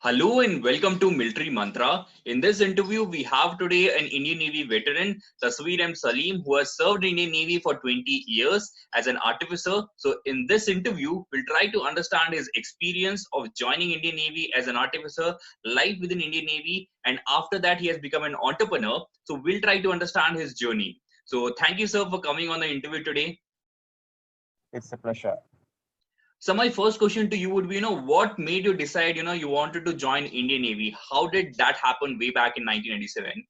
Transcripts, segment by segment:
Hello and welcome to Military Mantra. In this interview, we have today an Indian Navy veteran, Thasveer M Salim, who has served Indian Navy for 20 years as an artificer. So in this interview, we'll try to understand his experience of joining Indian Navy as an artificer, life within Indian Navy, and after that he has become an entrepreneur. So we'll try to understand his journey. So thank you, sir, for coming on the interview today. It's a pleasure. So my first question to you would be, what made you decide, you wanted to join Indian Navy? How did that happen way back in 1997?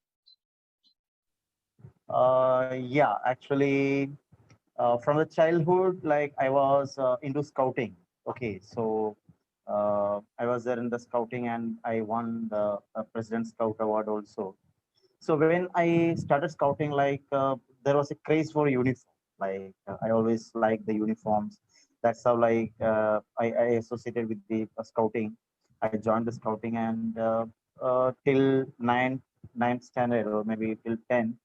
Yeah, actually, from the childhood, like I was into scouting. Okay, so I was there in the scouting and I won the President Scout Award also. So when I started scouting, there was a craze for uniform. I always liked the uniforms. That's how I associated with the scouting. I joined the scouting and till ninth standard or maybe till 10,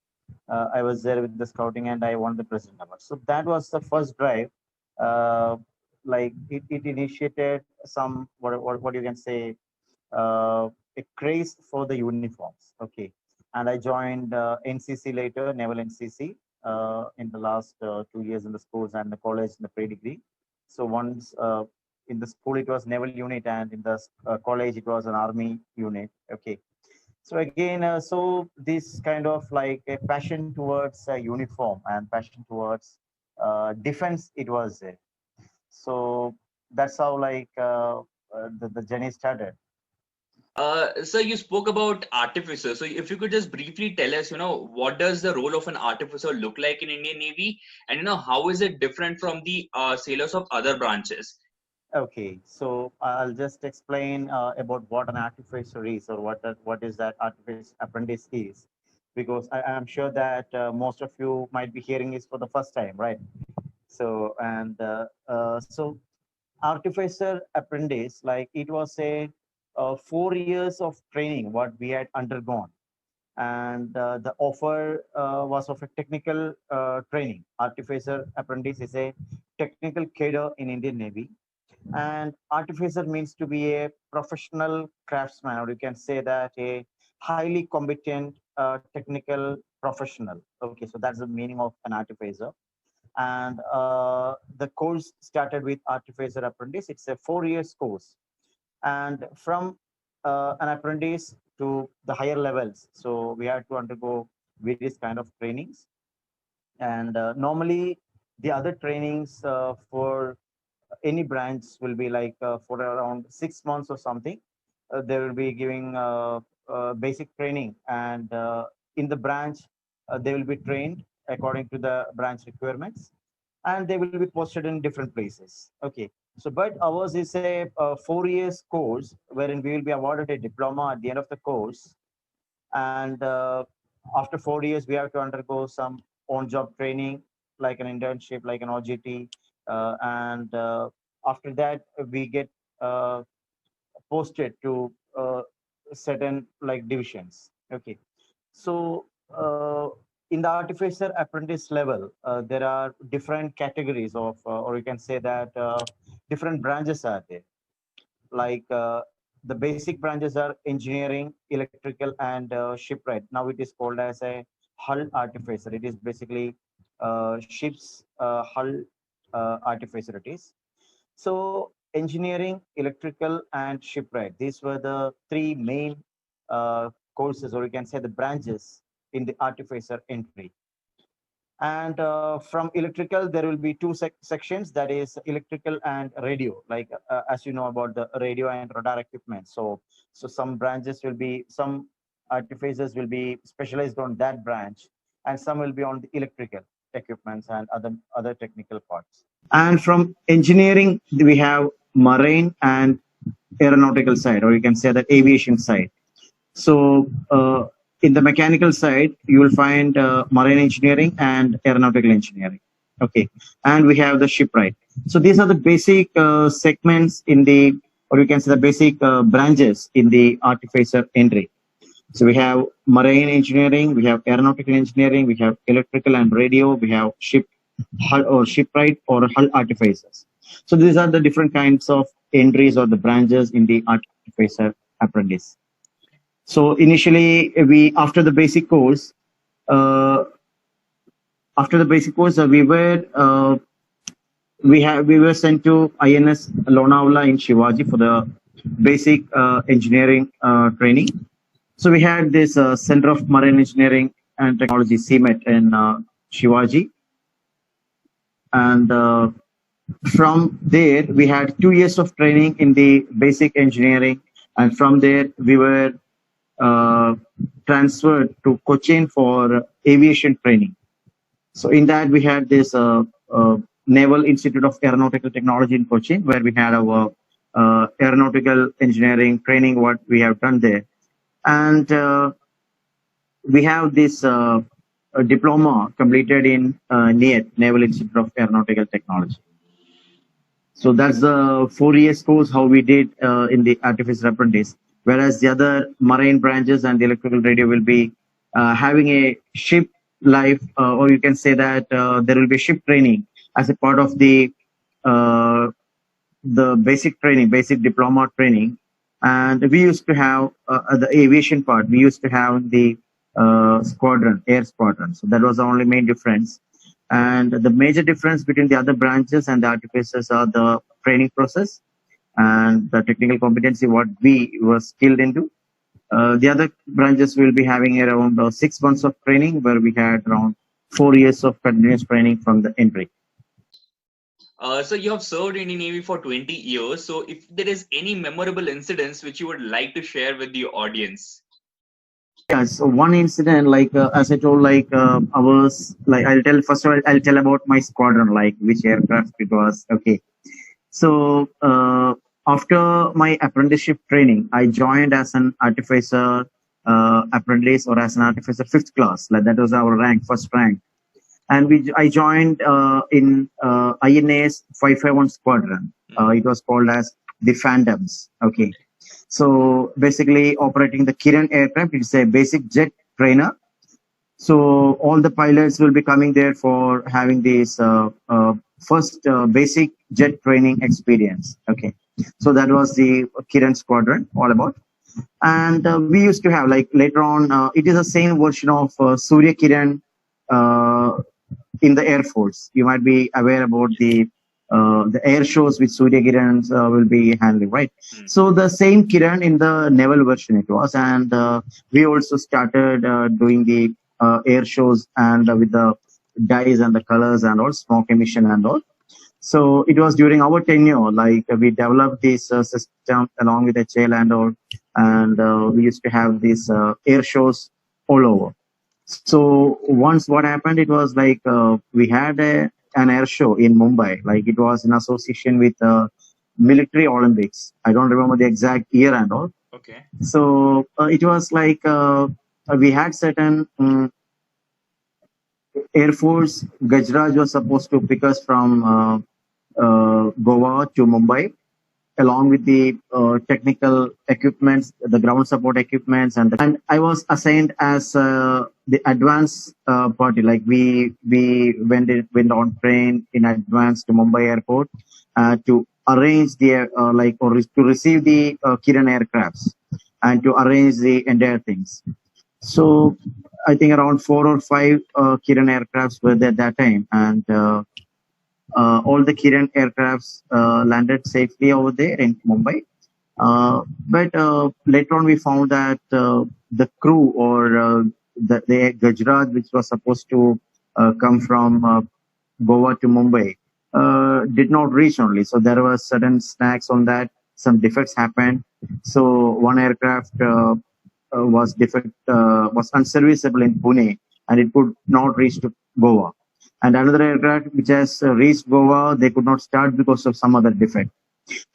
I was there with the scouting and I won the President Award. So that was the first drive. Uh, it initiated some what you can say a craze for the uniforms. Okay, and I joined NCC later, Naval NCC, in the last 2 years in the schools and the college in the pre-degree. So once in the school it was naval unit, and in the college it was an army unit. Okay, so again, so this kind of like a passion towards uniform and passion towards defense, it was there. So that's how the journey started. So you spoke about artificer. So if you could just briefly tell us, what does the role of an artificer look like in Indian Navy, and how is it different from the sailors of other branches? Okay, so I'll just explain about what an artificer is, or what is that artificer apprentice is, because I'm sure that most of you might be hearing this for the first time, right? So artificer apprentice, like it was a 4 years of training what we had undergone, and the offer was of a technical training. Artificer apprentice is a technical cadre in Indian Navy, and artificer means to be a professional craftsman, or you can say that a highly competent technical professional. Okay, so that's the meaning of an artificer. And the course started with artificer apprentice. It's a 4 years course, and from an apprentice to the higher levels, so we had to undergo various kind of trainings. And normally the other trainings for any branch will be for around 6 months or something. They will be giving basic training, and in the branch they will be trained according to the branch requirements, and they will be posted in different places. Okay, so but ours is a 4 years course wherein we will be awarded a diploma at the end of the course. And after 4 years we have to undergo some on job training, like an internship, like an OGT. And after that we get uh, posted to certain like divisions. Okay, so in the artificer apprentice level, there are different categories of, or you can say that different branches are there. The basic branches are engineering, electrical, and shipwright. Now it is called as a hull artificer. It is basically ships hull artificer. It is. So engineering, electrical, and shipwright. These were the three main courses, or you can say the branches in the artificer entry. And from electrical, there will be two sections, that is electrical and radio. As you know about the radio and radar equipment. So some branches will be, some artificers will be specialized on that branch, and some will be on the electrical equipments and other technical parts. And from engineering, we have marine and aeronautical side, or you can say the aviation side. So in the mechanical side, you will find marine engineering and aeronautical engineering. Okay, and we have the shipwright. So these are the basic segments in the, or you can say the basic branches in the artificer entry. So we have marine engineering, we have aeronautical engineering, we have electrical and radio, we have ship hull or shipwright or hull artificers. So these are the different kinds of entries or the branches in the artificer apprentice. So initially, after the basic course, uh, we were sent to INS Lonavala in Shivaji for the basic engineering training. So we had this Center of Marine Engineering and Technology (CMET) in Shivaji, and from there we had 2 years of training in the basic engineering, and from there we were uh, transferred to Cochin for aviation training. So in that we had this Naval Institute of Aeronautical Technology in Kochi, where we had our aeronautical engineering training, what we have done there. And we have this diploma completed in NIET, Naval Institute of Aeronautical Technology. So that's the 4 years course how we did in the Artificer Apprentice. Whereas the other marine branches and the electrical radio will be having a ship life, or you can say that there will be ship training as a part of uh, the basic training, basic diploma training. And we used to have the aviation part. We used to have the squadron, air squadron. So that was the only main difference. And the major difference between the other branches and the artificers are the training process and the technical competency what we were skilled into. The other branches will be having around 6 months of training, where we had around 4 years of continuous training from the entry. So you have served in the Navy for 20 years. So if there is any memorable incidents which you would like to share with the audience. Yeah, so one incident, like as I told, like I was like I'll tell first of all I'll tell about my squadron, like which aircraft it was. Okay, so after my apprenticeship training, I joined as an artificer apprentice, or as an artificer fifth class. Like that was our rank, first rank, and I joined in INA's 551 squadron. It was called as the Phantoms. Okay. So basically operating the Kiran aircraft, it's a basic jet trainer. So all the pilots will be coming there for having this first basic jet training experience. Okay. So that was the Kiran squadron all about. And we used to have, like later on, it is the same version of Surya Kiran in the Air Force. You might be aware about the air shows which Surya Kiran will be handling, right? So the same Kiran in the naval version it was, and we also started doing the air shows and with the dyes and the colors and all, smoke emission and all. So it was during our tenure, like we developed this system along with HL and all, and we used to have these air shows all over. So once what happened, it was like we had an air show in Mumbai, like it was in association with military Olympics. I don't remember the exact year and all. Okay. So it was like we had certain Air Force. Gajraj was supposed to pick us from Goa to Mumbai, along with the technical equipments, the ground support equipments, and I was assigned as the advance party. Like we went on train in advance to Mumbai airport to arrange the to receive the Kiran aircrafts and to arrange the entire things. So I think around 4 or 5 Kiran aircrafts were there at that time, and all the Kiran aircrafts landed safely over there in Mumbai. But later on, we found that the crew, or the Gajraj, which was supposed to come from Goa to Mumbai, did not reach only. So there were certain snags on that. Some defects happened. So one aircraft was unserviceable in Pune, and it could not reach to Goa. And another aircraft which has reached Goa, they could not start because of some other defect.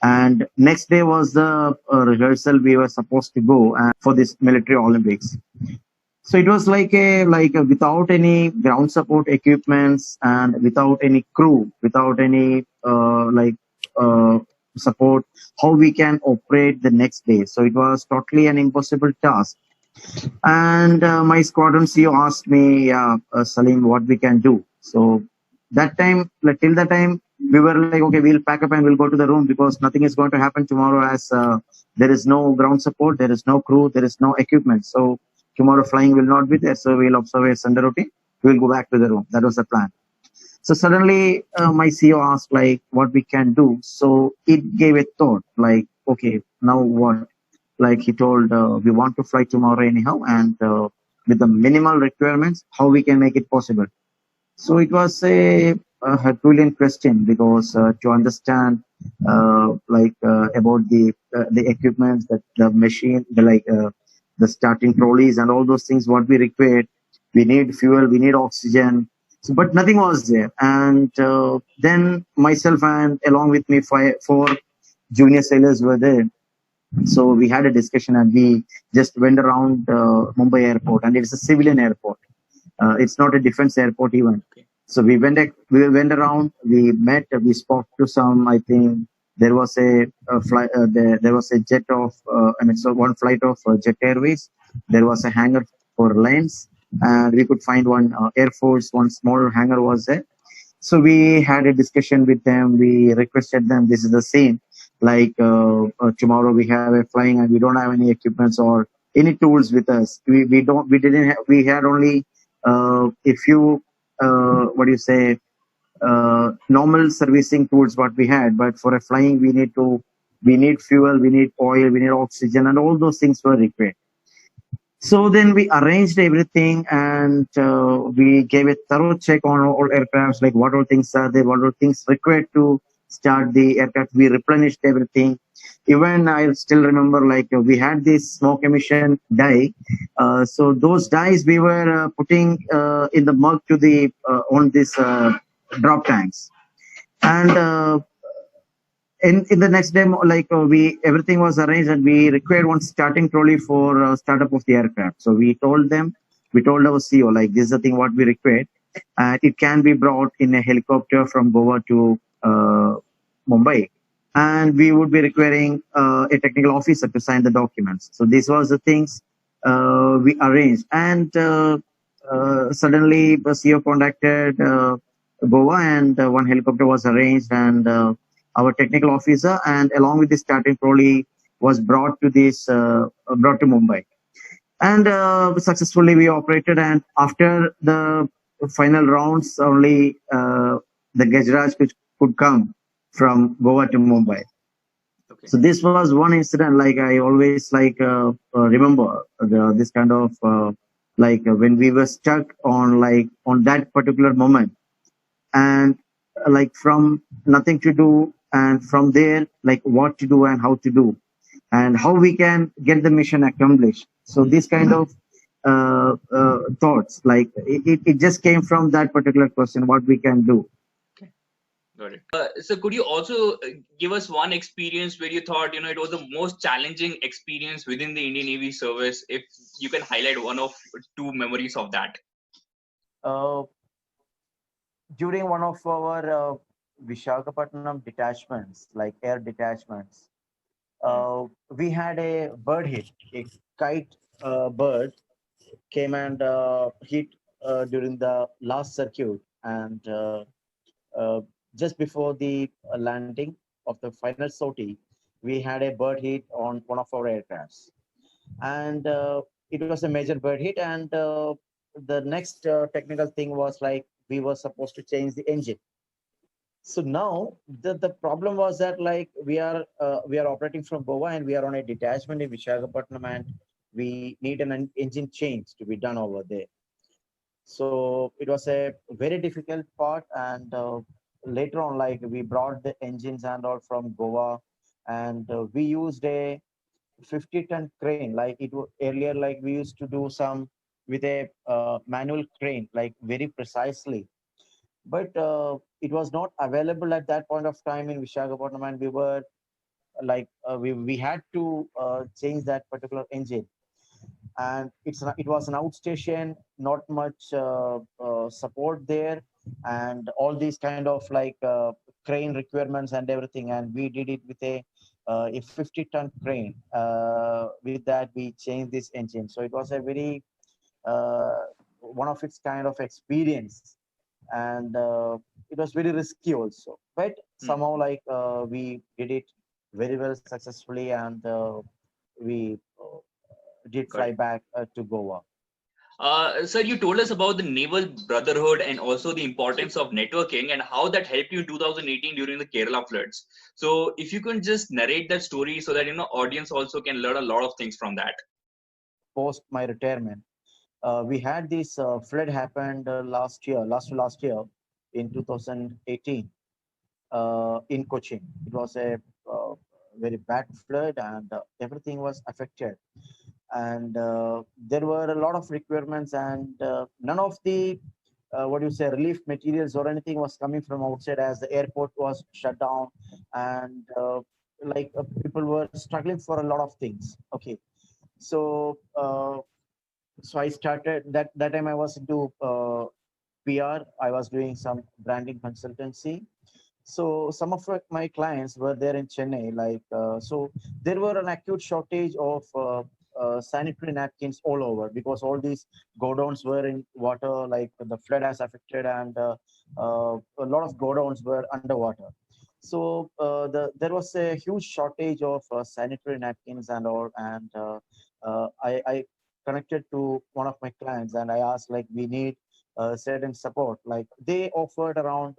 And next day was the rehearsal we were supposed to go for this military Olympics. So it was like a without any ground support equipments and without any crew, without any support, how we can operate the next day. So it was totally an impossible task. And my squadron CEO asked me, Salim, what we can do. So that time, till that time, we were like, okay, we'll pack up and we'll go to the room because nothing is going to happen tomorrow as there is no ground support, there is no crew, there is no equipment. So tomorrow flying will not be there. So we'll observe a Sunday routine. We'll go back to the room. That was the plan. So suddenly my CEO asked like what we can do. So it gave a thought like, okay, now what? Like he told, we want to fly tomorrow anyhow, and with the minimal requirements, how we can make it possible. So it was a Herculean question because to understand about the equipment, the machine, the starting trolleys and all those things, what we required, we need fuel, we need oxygen. So, but nothing was there. And then myself and along with me, four junior sailors were there. So we had a discussion and we just went around Mumbai airport, and it's a civilian airport. It's not a defense airport even. Okay. So we went around, we met, we spoke to some. I think there was a flight, there was a jet of, so one flight of Jet Airways. There was a hangar for Reliance, and we could find one Air Force, one small hangar was there. So we had a discussion with them. We requested them. This is the same. Like tomorrow we have a flying and we don't have any equipments or any tools with us. We didn't have, we had only a few what do you say normal servicing tools what we had. But for a flying we need fuel, we need oil, we need oxygen, and all those things were required. So then we arranged everything, and we gave a thorough check on all aircrafts, like what all things are there, what all things required to start the aircraft. We replenished everything. Even I still remember, like we had this smoke emission dye. So those dyes we were putting in the mug to the on this drop tanks, and in the next day, like we everything was arranged, and we required one starting trolley for startup of the aircraft. So we told them, we told our CEO like this is the thing what we required. It can be brought in a helicopter from Goa to Mumbai, and we would be requiring a technical officer to sign the documents. So this was the things we arranged, and suddenly the CEO contacted Goa, and one helicopter was arranged, and our technical officer, and along with the starting trolley was brought to Mumbai, and successfully we operated. And after the final rounds, only the Gajraj which could come from Goa to Mumbai. Okay. So this was one incident. Like I always remember this kind of when we were stuck on on that particular moment, and from nothing to do, and from there like what to do and how to do and how we can get the mission accomplished. So this kind of thoughts, like it just came from that particular question, what we can do. Got it. So could you also give us one experience where you thought, it was the most challenging experience within the Indian Navy service, if you can highlight one of two memories of that? During one of our Vishakhapatnam detachments, like air detachments, we had a bird hit. A kite bird came and hit during the last circuit, and uh, just before the landing of the final sortie, we had a bird hit on one of our aircrafts, and it was a major bird hit. And the next technical thing was like we were supposed to change the engine. So now the problem was that like we are operating from Goa, and we are on a detachment in Visakhapatnam, and we need an engine change to be done over there. So it was a very difficult part, and later on, like we brought the engines and all from Goa, and we used a 50-ton crane. Like earlier, like we used to do some with a manual crane, like very precisely. But it was not available at that point of time in Visakhapatnam, and we were we had to change that particular engine. And it was an outstation, not much support there, and all these kind of crane requirements and everything. And we did it with a 50-ton crane. With that, we changed this engine. So it was a very one of its kind of experience and it was very risky also. But Hmm. somehow, we did it very well successfully, and we did Got fly it. back to Goa. Sir, you told us about the naval brotherhood and also the importance of networking and how that helped you in 2018 during the Kerala floods. So, if you can just narrate that story so that audience also can learn a lot of things from that. Post my retirement, we had this flood happened last year in 2018 in Cochin. It was a uh, very bad flood, and everything was affected. And there were a lot of requirements, and none of the what do you say relief materials or anything was coming from outside, as the airport was shut down, and people were struggling for a lot of things. Okay, so I started that time. I was into PR. I was doing some branding consultancy. So some of my clients were there in Chennai. So there were an acute shortage of sanitary napkins all over, because all these godowns were in water. Like the flood has affected, and a lot of godowns were underwater. So there was a huge shortage of sanitary napkins and all. And I connected to one of my clients, and I asked, like, we need certain support. Like, they offered around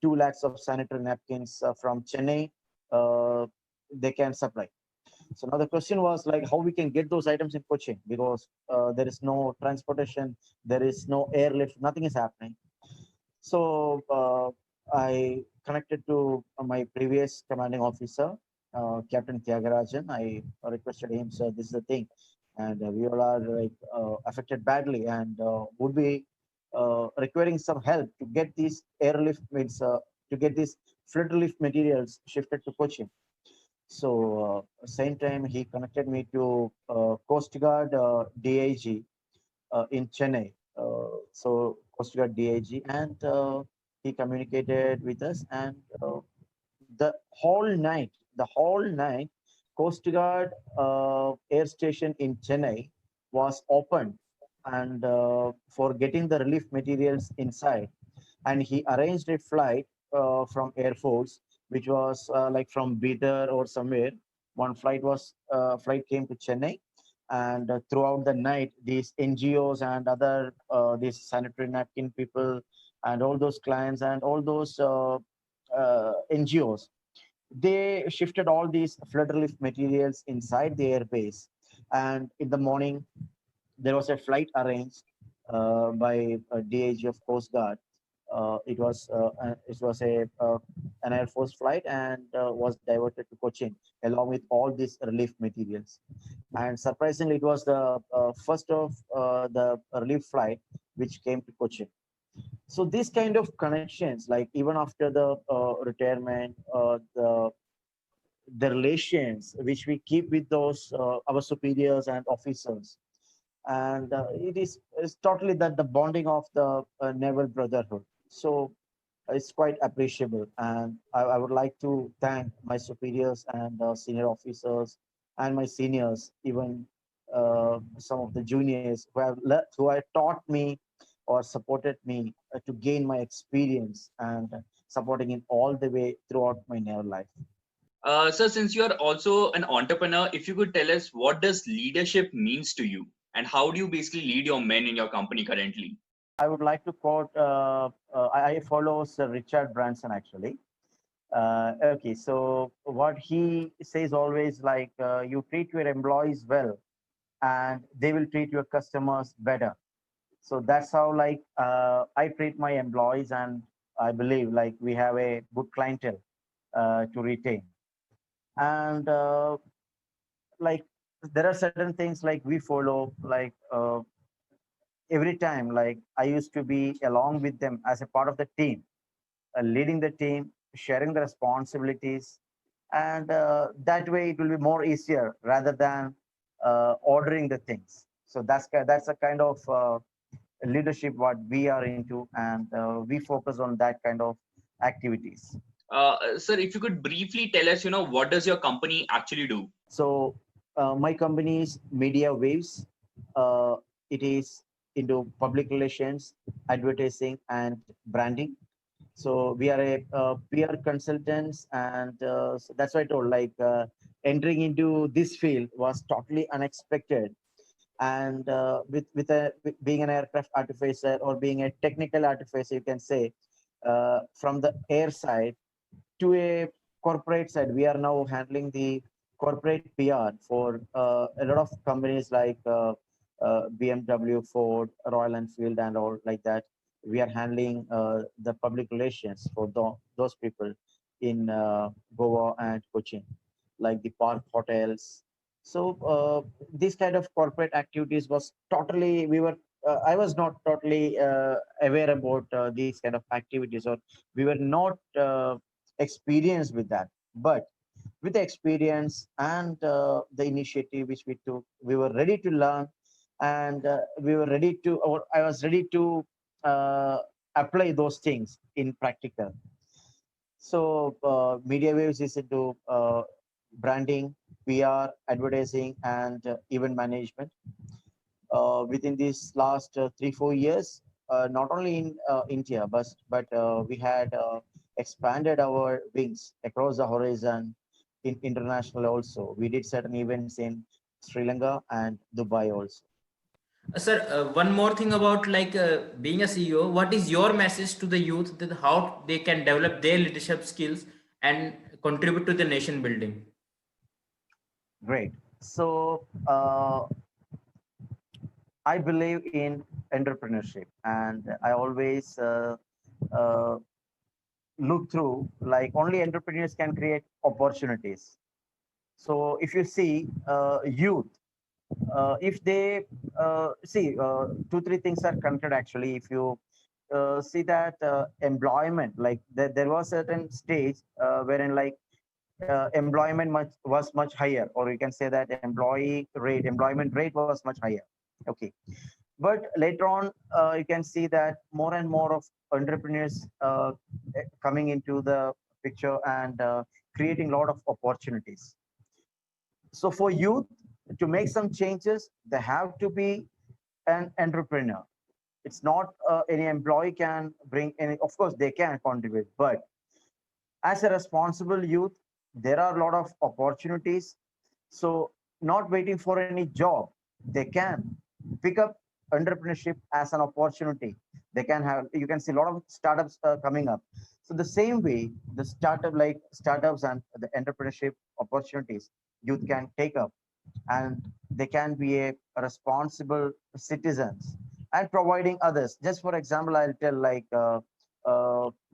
2 lakhs of sanitary napkins from Chennai. Uh, they can supply. So now the question was, like, how we can get those items in Kochi, because there is no transportation, there is no airlift, nothing is happening. So I connected to my previous commanding officer, Captain Tyagarajan. I requested him, sir, this is the thing, and we all are affected badly, and would be requiring some help to get these airlift means to get these flood relief materials shifted to Kochi. So same time he connected me to Coast Guard DIG in Chennai. So Coast Guard DIG, and he communicated with us, and the whole night, Coast Guard air station in Chennai was open, and for getting the relief materials inside. And he arranged a flight from Air Force, which was like from Bidar or somewhere. One flight came to Chennai, and throughout the night, these NGOs and other these sanitary napkin people and all those clients and all those NGOs, they shifted all these flood relief materials inside the airbase. And in the morning, there was a flight arranged by DIG of Coast Guard. It was a an Air Force flight, and was diverted to Cochin along with all these relief materials. And surprisingly, it was the first of the relief flight which came to Cochin. So these kind of connections, like even after the retirement, the relations which we keep with those our superiors and officers, and it's totally that the bonding of the naval brotherhood. So it's quite appreciable, and I would like to thank my superiors and senior officers and my seniors, even some of the juniors who have taught me or supported me to gain my experience, and supporting in all the way throughout my naval life. Sir, since you are also an entrepreneur, if you could tell us what does leadership means to you and how do you basically lead your men in your company currently? I would like to quote, I follow Sir Richard Branson actually. Okay, so what he says always, like, you treat your employees well, and they will treat your customers better. So that's how, like, I treat my employees, and I believe, like, we have a good clientele to retain. And like, there are certain things like we follow, like every time, like, I used to be along with them as a part of the team, leading the team, sharing the responsibilities, and that way it will be more easier rather than ordering the things. So that's a kind of leadership what we are into, and we focus on that kind of activities. Sir, if you could briefly tell us, what does your company actually do? So my company is Media Waves. Uh, it is. into public relations, advertising, and branding. So we are a peer consultants, and so that's why I told like entering into this field was totally unexpected. And with being an aircraft artificer or being a technical artificer, you can say from the air side to a corporate side, we are now handling the corporate PR for a lot of companies like BMW, Ford, Royal Enfield, and all like that. We are handling the public relations for those people in Goa and Cochin, like the park hotels. So this kind of corporate activities was totally, we were, I was not totally aware about these kind of activities, or we were not experienced with that. But with the experience and the initiative which we took, we were ready to learn, and we were ready to, or I was ready to uh, apply those things in practical. So media waves is into branding, PR, advertising, and event management. Within these last 3 4 years, not only in India, but we had expanded our wings across the horizon in international also. We did certain events in Sri Lanka and Dubai also. Sir, one more thing about like being a CEO. What is your message to the youth that how they can develop their leadership skills and contribute to the nation building? Great. So I believe in entrepreneurship, and I always uh, look through like only entrepreneurs can create opportunities. So if you see youth, if they see two three things are connected actually. If you see that employment, like there was certain stage wherein like employment was much higher, or you can say that employment rate was much higher. Okay, but later on you can see that more and more of entrepreneurs coming into the picture, and creating a lot of opportunities. So for youth to make some changes, they have to be an entrepreneur. It's not any employee can bring any, of course they can contribute, but as a responsible youth, there are a lot of opportunities. So not waiting for any job, they can pick up entrepreneurship as an opportunity. They can have, you can see a lot of startups coming up. So the same way, the startups and the entrepreneurship opportunities youth can take up, and they can be a responsible citizens and providing others. Just for example, I'll tell like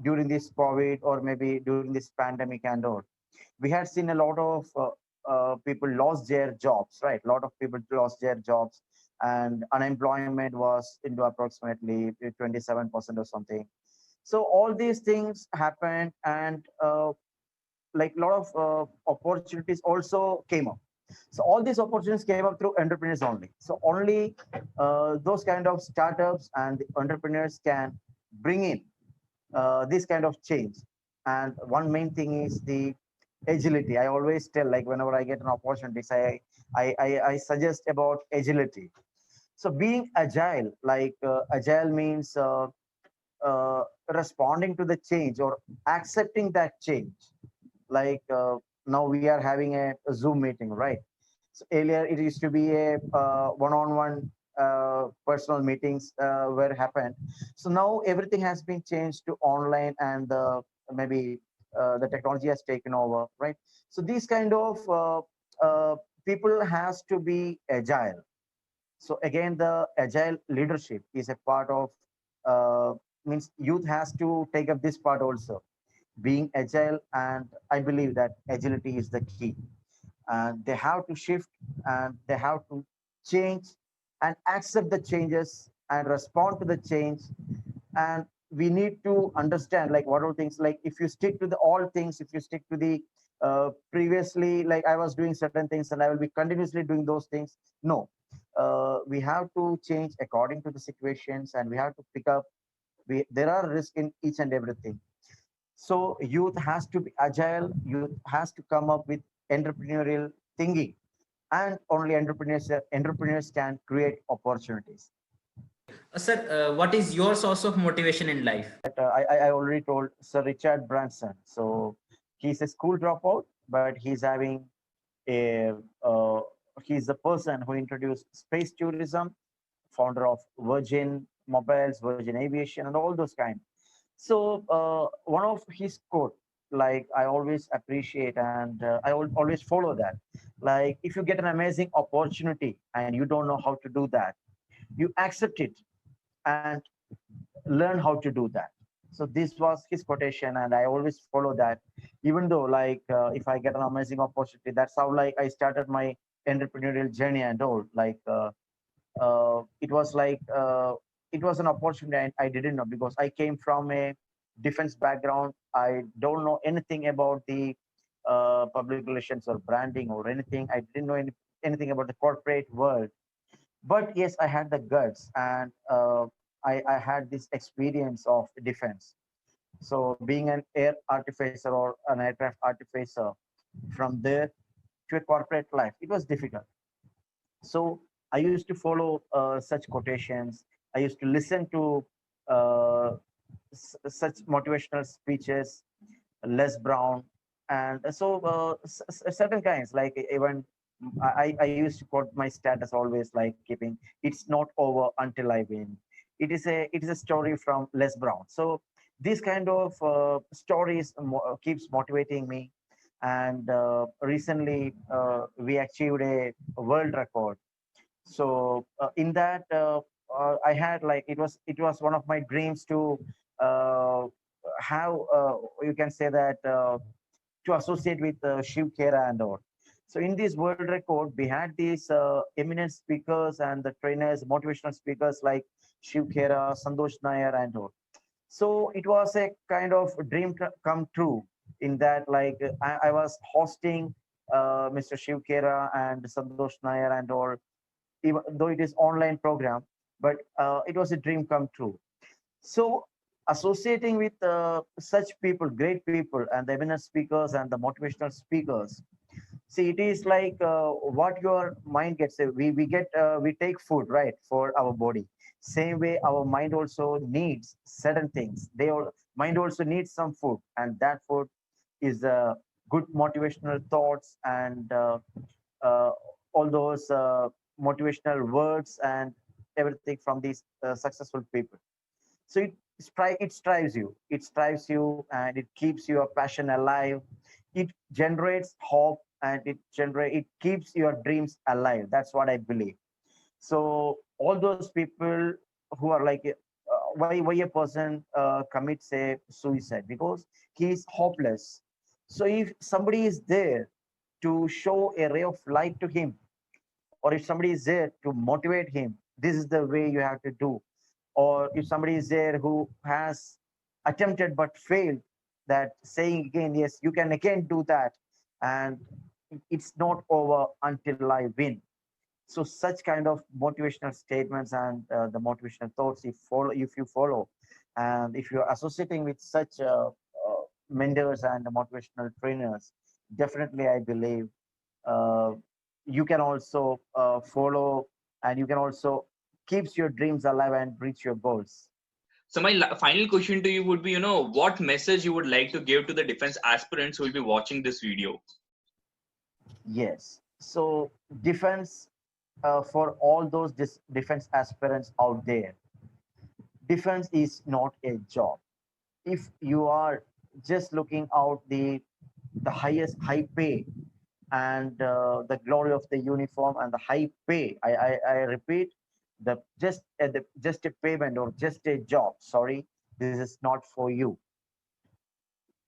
during this COVID, or maybe during this pandemic and all, we had seen a lot of people lost their jobs, right? A lot of people lost their jobs, and unemployment was into approximately 27% or something. So all these things happened, and like a lot of opportunities also came up. So all these opportunities came up through entrepreneurs only. So only those kind of startups and the entrepreneurs can bring in this kind of change. And one main thing is the agility. I always tell, like whenever I get an opportunity, I suggest about agility. So being agile, like agile means responding to the change or accepting that change. Like now we are having a Zoom meeting, right? So earlier it used to be a one-on-one personal meetings were happened. So now everything has been changed to online, and maybe the technology has taken over, right? So these kind of people has to be agile. So again, the agile leadership is a part of means youth has to take up this part also, being agile. And I believe that agility is the key, and they have to shift, and they have to change and accept the changes and respond to the change. And we need to understand like what are things, like if you stick to the all things, if you stick to the previously, like I was doing certain things and I will be continuously doing those things. No, we have to change according to the situations, and we have to pick up. There are risks in each and everything. So youth has to be agile. Youth has to come up with entrepreneurial thinking, and only entrepreneurs can create opportunities. Sir, what is your source of motivation in life? I already told Sir Richard Branson. So he's a school dropout, but a uh, he's the person who introduced space tourism, founder of Virgin Mobiles, Virgin Aviation, and all those kind. So one of his quote, like I always appreciate and always follow that. Like if you get an amazing opportunity and you don't know how to do that, you accept it and learn how to do that. So this was his quotation, and I always follow that. Even though, like, if I get an amazing opportunity, that's how like I started my entrepreneurial journey and all. Like, it was like it was an opportunity I didn't know because I came from a defense background. I don't know anything about the public relations or branding or anything. I didn't know anything about the corporate world, but yes, I had the guts, and I had this experience of defense. So being an air artificer or an aircraft artificer, from there to a corporate life, it was difficult. So I used to follow such quotations. I used to listen to uh, such motivational speeches, Les Brown, and so certain kinds. Like even I used to quote my status always, like keeping "It's not over until I win." It is a story from Les Brown. So this kind of stories keeps motivating me. And recently we achieved a world record. So in that I had like it was one of my dreams to uh, have you can say that to associate with Shiv Khera and all. So in this world record, we had these eminent speakers and the trainers, motivational speakers like Shiv Khera, Sandosh Nair, and all. So it was a kind of dream come true in that, like I was hosting Mr. Shiv Khera and Sandosh Nair and all, even though it is online program, but it was a dream come true. So associating with such people, great people, and the eminent speakers and the motivational speakers, see, it is like what your mind gets. We get we take food, right, for our body. Same way, our mind also needs certain things. Mind also needs some food, and that food is good motivational thoughts and uh, all those motivational words and everything from these successful people. So it strives you and it keeps your passion alive. It generates hope and it keeps your dreams alive. That's what I believe. So all those people who are like why a person commits a suicide because he is hopeless. So if somebody is there to show a ray of light to him, or if somebody is there to motivate him, this is the way you have to do. Or if somebody is there who has attempted but failed, that saying again, yes, you can again do that, and it's not over until I win. So such kind of motivational statements and the motivational thoughts, if you follow, and if you're associating with such mentors and motivational trainers, definitely I believe uh, you can also follow, and you can also keeps your dreams alive and reach your goals. So my final question to you would be, what message you would like to give to the defense aspirants who will be watching this video? Yes. So defense, for all those defense aspirants out there, defense is not a job. If you are just looking out the highest high pay and the glory of the uniform and the high pay, I repeat, just a payment or just a job. Sorry, this is not for you.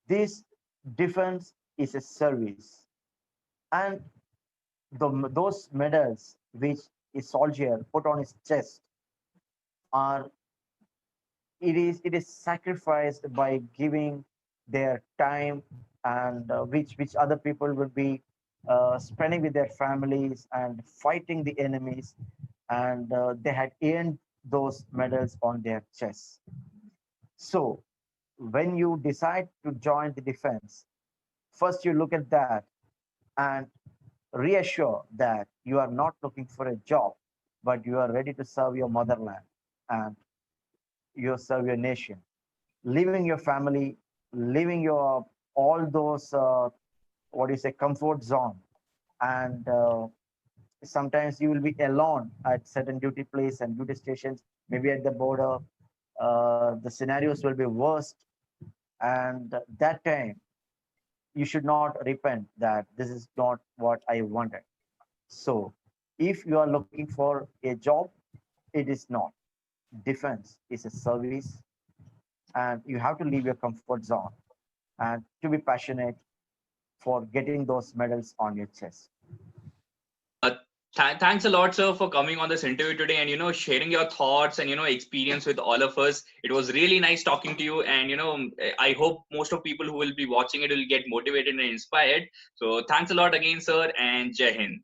This defense is a service, and those medals which a soldier put on his chest are it is sacrificed by giving their time, and which other people would be spending with their families and fighting the enemies, and they had earned those medals on their chests. So when you decide to join the defense, first you look at that and reassure that you are not looking for a job, but you are ready to serve your motherland. and you serve your nation, leaving your family, leaving your all those what do you say comfort zone, and sometimes you will be alone at certain duty place and duty stations, maybe at the border. The scenarios will be worst, and that time you should not repent that this is not what I wanted. So, if you are looking for a job, it is not. Defense is a service, and you have to leave your comfort zone and to be passionate for getting those medals on your chest. Uh, Thanks a lot, sir, for coming on this interview today and sharing your thoughts and experience with all of us. It was really nice talking to you, and I hope most of people who will be watching it will get motivated and inspired. So thanks a lot again, sir, and Jai Hind.